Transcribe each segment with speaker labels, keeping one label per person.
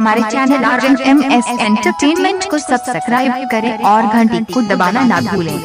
Speaker 1: हमारे channel RMS entertainment को subscribe करें और घंटी को दबाना ना भूलें।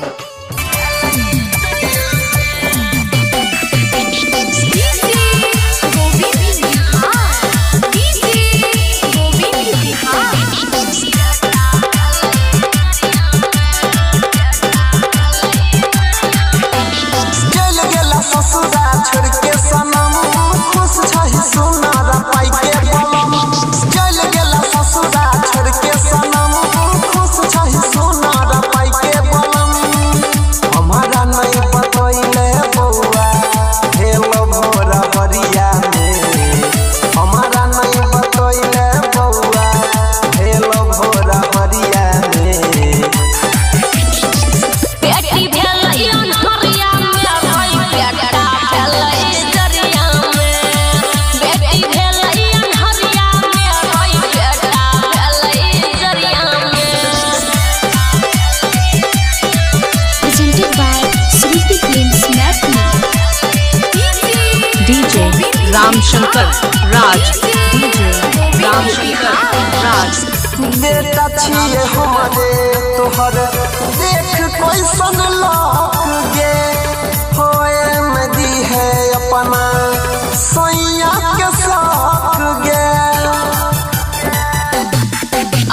Speaker 2: रामशंकर राज डीजे रामशंकर राज
Speaker 3: बेटा छिए हमारे तोहर देख कैसन लाग गे होए नदी है अपना सैया के साथ गे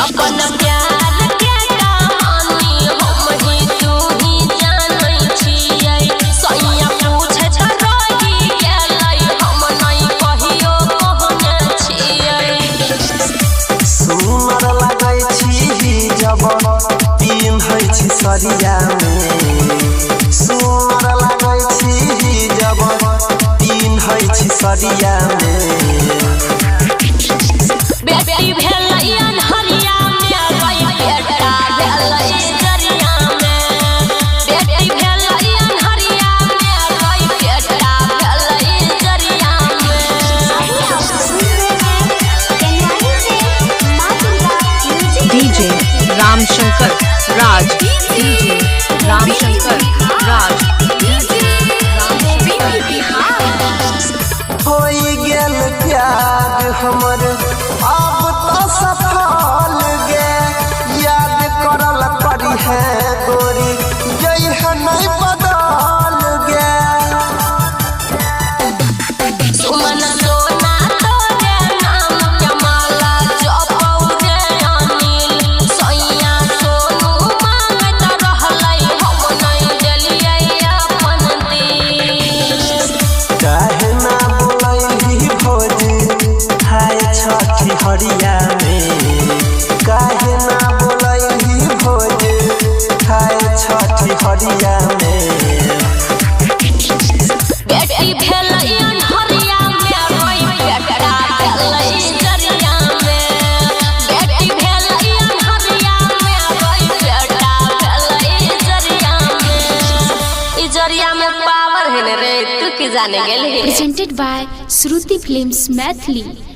Speaker 4: अपन प्यार के कहानी हम ही तू ही जानै छियै सैया पूछे छ रही गेलै हम नहीं कहियो कहने छियै
Speaker 3: सुनर लागै छी जब दिन है छी सरिया में सुनर लागै छी जब दिन है छी सरिया में
Speaker 4: बेटी भेलै अनहरिया में गई बेटा भेलै जरिया में बेटी भेलै अनहरिया में गई बेटा भेलै जरिया में
Speaker 2: डीजे रामशंकर राज डीजे रामशंकर राज
Speaker 3: होई गेल प्यार हमर अब तो सफल गे याद करल पड़ी है गोरी जई है नहीं बदल गे
Speaker 4: सुमन सोना तोरे नाम के माला जपौ रे अनिल सैया सोनू मांगत रहलै हम नहीं देलियै अपन दिल
Speaker 3: काहे ना बोलैली भोज हाय छठी हरिया में काहे ना बोलैली भोज हाय छठी हरिया में
Speaker 4: बेटी भेलै अनहरिया में गई बेटा भेलै जरिया में बेटी भेलै अनहरिया में गई बेटा भेलै जरिया में ई जरिया में पावर है रे तू की जाने गेल
Speaker 5: presented by Shruti Films Maithili।